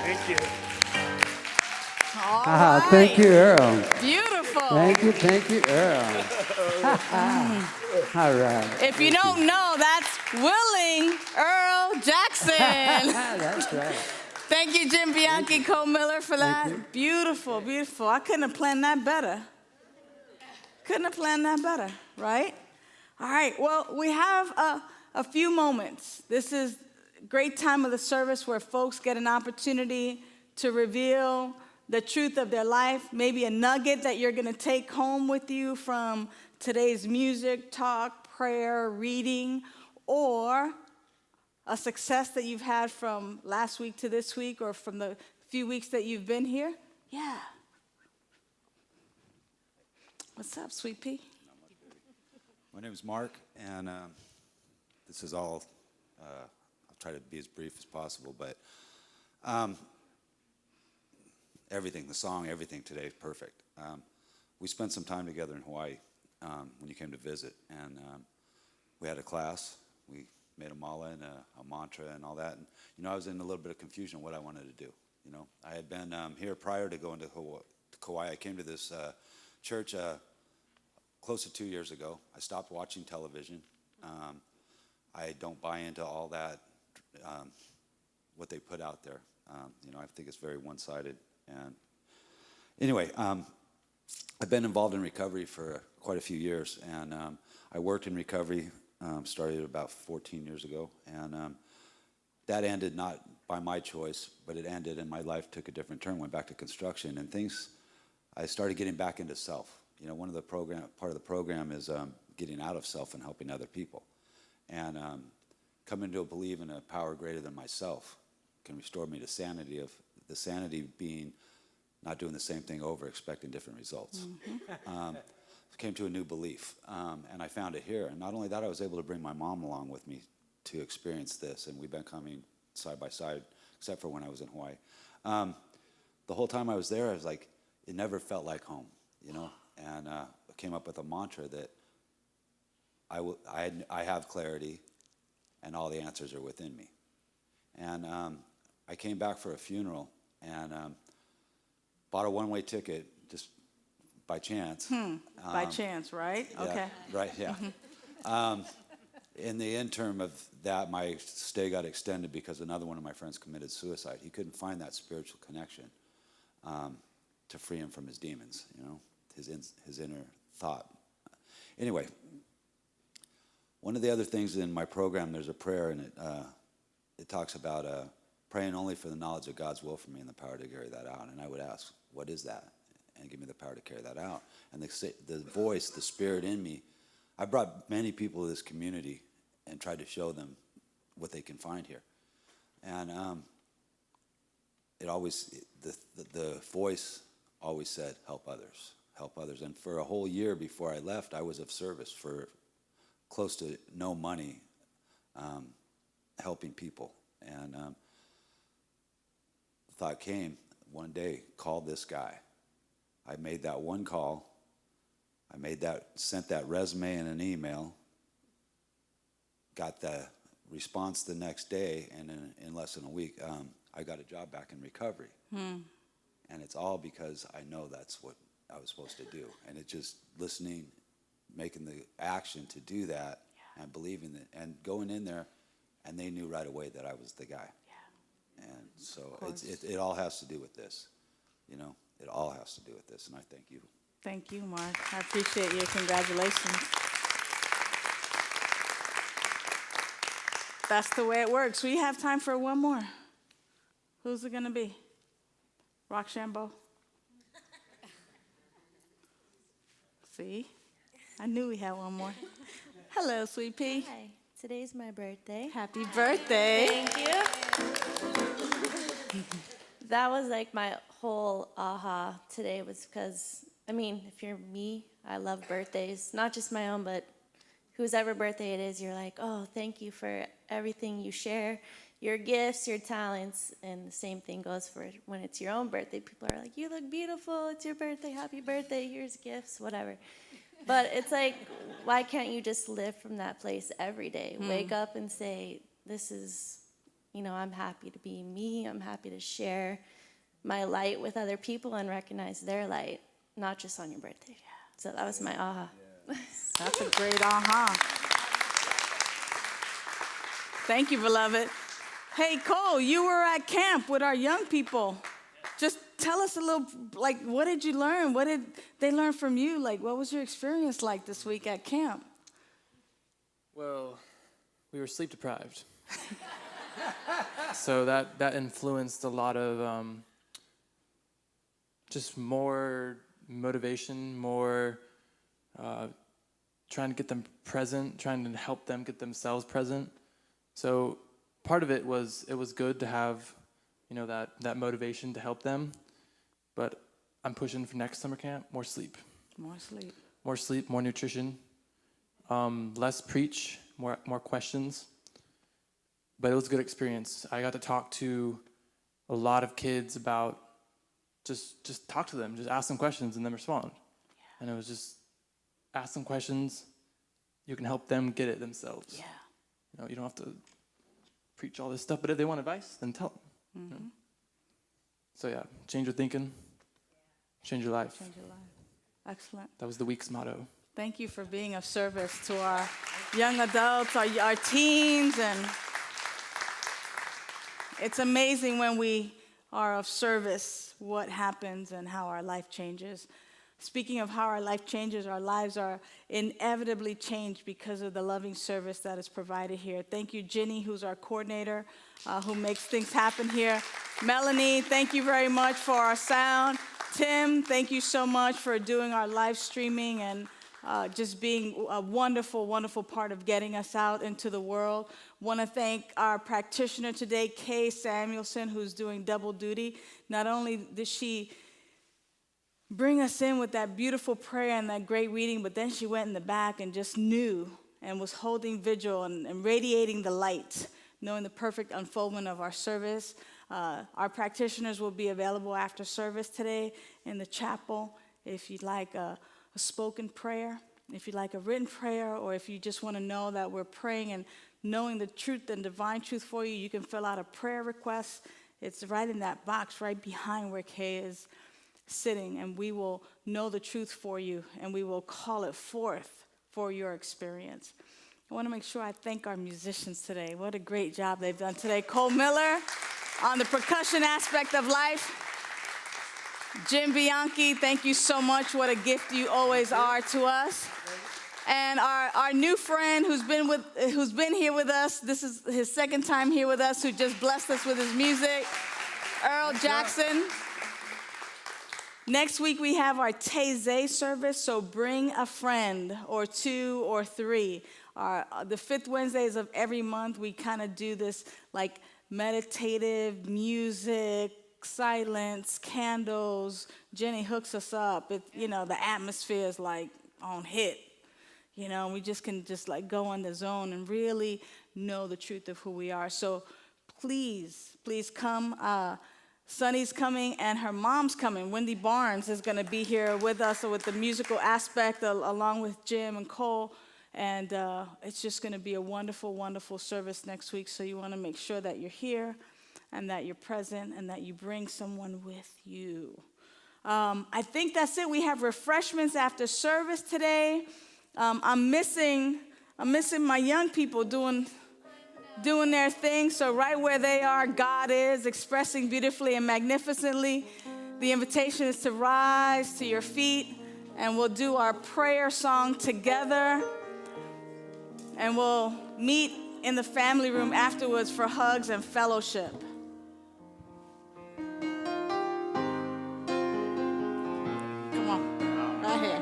Thank you. All Thank right. you, Earl. Beautiful. Thank you, Earl. All right. If you don't know, that's Willing Earl Jackson. That's right. Thank you, Jim Bianchi, Cole Miller, for that. you. Beautiful, beautiful. I couldn't have planned that better. Couldn't have planned that better, right? All right, well, we have a few moments. This is a great time of the service where folks get an opportunity to reveal the truth of their life, maybe a nugget that you're going to take home with you from today's music, talk, prayer, reading, or a success that you've had from last week to this week or from the few weeks that you've been here. Yeah. What's up, Sweet Pea? My name is Mark, and this is all, I'll try to be as brief as possible, but everything, the song, everything today is perfect. We spent some time together in Hawaii when you came to visit, and we had a class. We made a mala and a mantra and all that, and I was in a little bit of confusion what I wanted to do. I had been here prior to going to Kauai. I came to this church close to 2 years ago. I stopped watching television. I don't buy into all that, what they put out there. I think it's very one-sided. And anyway, I've been involved in recovery for quite a few years, and I worked in recovery, started about 14 years ago, and that ended not by my choice, but it ended, and my life took a different turn. Went back to construction, and I started getting back into self. One of the part of the program is getting out of self and helping other people, and coming to believe in a power greater than myself can restore me to sanity. Of the sanity being not doing the same thing over, expecting different results. Came to a new belief, and I found it here. And not only that, I was able to bring my mom along with me to experience this, and we've been coming side by side, except for when I was in Hawaii. The whole time I was there, I was like, it never felt like home, and I came up with a mantra that I have clarity, and all the answers are within me. And I came back for a funeral, and bought a one-way ticket just by chance. By chance, right? Yeah, Okay. right, yeah. In the interim of that, my stay got extended because another one of my friends committed suicide. He couldn't find that spiritual connection to free him from his demons, his inner thought. Anyway, one of the other things in my program, there's a prayer in it it talks about praying only for the knowledge of God's will for me and the power to carry that out. And I would ask, what is that? And give me the power to carry that out. And the voice, the spirit in me, I brought many people to this community and tried to show them what they can find here. And the voice always said, help others, help others. And for a whole year before I left, I was of service for close to no money, helping people. And the thought came one day, call this guy. I made that one call. Sent that resume in an email, got the response the next day, and in less than a week, I got a job back in recovery. And it's all because I know that's what I was supposed to do. And it's just listening, making the action to do that, and believing it, and going in there, and they knew right away that I was the guy. And so it all has to do with this, you know. It all has to do with this, and I thank you. Thank you, Mark. I appreciate you. Congratulations. That's the way it works. We have time for one more. Who's it going to be? Rochambeau? See? I knew we had one more. Hello, sweet pea. Hi, today's my birthday. Happy birthday. Thank you. That was like my whole aha today, was because, I mean, if you're me, I love birthdays, not just my own, but whose ever birthday it is, you're like, oh, thank you for everything you share, your gifts, your talents, and the same thing goes for when it's your own birthday. People are like, you look beautiful, it's your birthday, happy birthday, here's gifts, whatever. But it's like, why can't you just live from that place every day? Wake up and say, this is, you know, I'm happy to be me, I'm happy to share my light with other people and recognize their light, not just on your birthday. So that was my aha. That's a great aha. Thank you, beloved. Hey, Cole, you were at camp with our young people. Just tell us a little, like, what did you learn? What did they learn from you? Like, what was your experience like this week at camp? Well, we were sleep deprived. So that influenced a lot of just more motivation, more trying to get them present, trying to help them get themselves present. So part of it was good to have, you know, that motivation to help them. But I'm pushing for next summer camp, more sleep. More sleep. More sleep, more nutrition, less preach, more questions. But it was a good experience. I got to talk to a lot of kids about just talk to them, just ask them questions and then respond. And it was just ask them questions. You can help them get it themselves. Yeah. You know, you don't have to preach all this stuff, but if they want advice, then tell them. You know? So yeah, change your thinking, change your life. Change your life. Excellent. That was the week's motto. Thank you for being of service to our young adults, our teens, and it's amazing when we are of service, what happens and how our life changes. Speaking of how our life changes, our lives are inevitably changed because of the loving service that is provided here. Thank you, Ginny, who's our coordinator, who makes things happen here. Melanie, thank you very much for our sound. Tim, thank you so much for doing our live streaming and just being a wonderful, wonderful part of getting us out into the world. Want to thank our practitioner today, Kay Samuelson, who's doing double duty. Not only did she bring us in with that beautiful prayer and that great reading, but then she went in the back and just knew and was holding vigil and radiating the light, knowing the perfect unfoldment of our service. Our practitioners will be available after service today in the chapel if you'd like a spoken prayer, if you'd like a written prayer, or if you just want to know that we're praying and knowing the truth and divine truth for you, you can fill out a prayer request. It's right in that box right behind where Kay is sitting, and we will know the truth for you, and we will call it forth for your experience. I want to make sure I thank our musicians today. What a great job they've done today. Cole Miller on the percussion aspect of life. Jim Bianchi, thank you so much. What a gift you always are to us. And our new friend who's been here with us, this is his second time here with us, who just blessed us with his music, Earl Jackson. Next week we have our Daye service, so bring a friend or two or three. The fifth Wednesdays of every month, we kind of do this like meditative music, silence, candles. Jenny hooks us up. The atmosphere is like on hit. We just can like go on the zone and really know the truth of who we are. So please come. Sunny's coming and her mom's coming. Wendy Barnes is going to be here with us with the musical aspect along with Jim and Cole. And it's just going to be a wonderful, wonderful service next week. So you want to make sure that you're here and that you're present and that you bring someone with you. I think that's it. We have refreshments after service today. I'm missing my young people doing their thing. So right where they are, God is expressing beautifully and magnificently. The invitation is to rise to your feet, and we'll do our prayer song together. And we'll meet in the family room afterwards for hugs and fellowship. Come on, right here.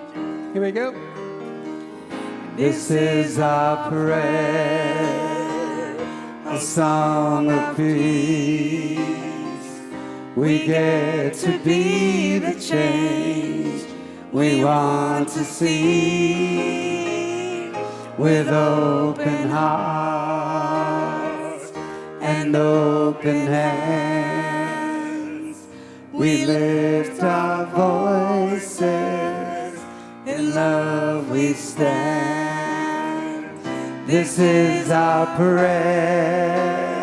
Here we go. This is our prayer, a song of peace. We get to be the change we want to see, with open hearts and open hands. We lift our voices, in love we stand. This is our prayer,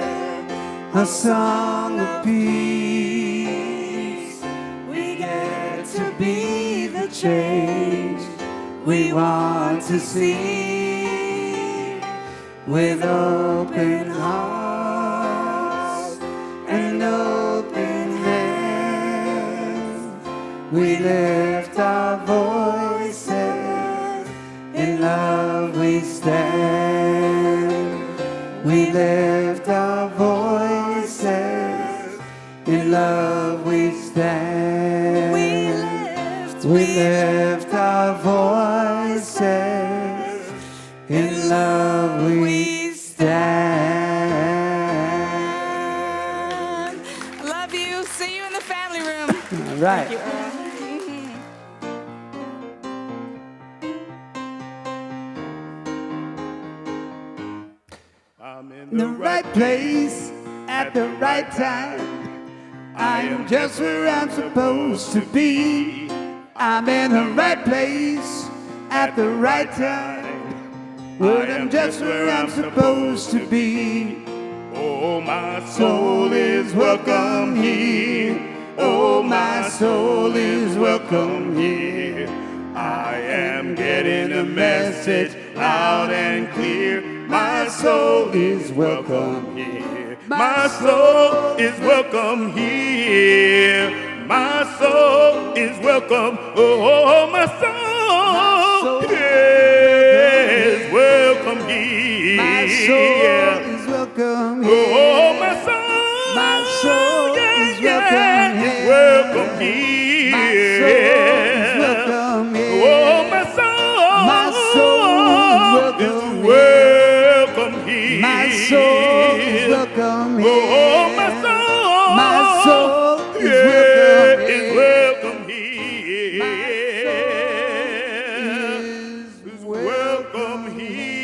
a song of peace. We get to be the change we want to see, with open hearts and open hands. We lift our voices, in love we stand. We lift our voices, in love we stand. We lift our voices, in love we stand. Love you. See you in the family room. All right. Thank you, Earl. I'm in the right place at the right time. I am just where I'm supposed to be. I'm in the right place at the right time. But I'm just where I'm supposed to be. Oh, my soul is welcome here. Oh, my soul is welcome here. I am getting a message loud and clear. My soul is welcome here. My soul is welcome here. My soul is welcome. Oh, my soul is welcome here. My soul is welcome here. Oh, my soul. My soul is welcome here. Is welcome here. My soul is welcome here. Oh, my soul. My soul is welcome here. Welcome here. My soul is welcome here. Oh, my soul. My soul is welcome here. Is welcome here.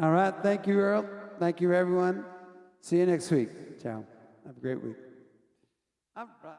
All right. Thank you, Earl. Thank you, everyone. See you next week. Ciao. Have a great week. All right.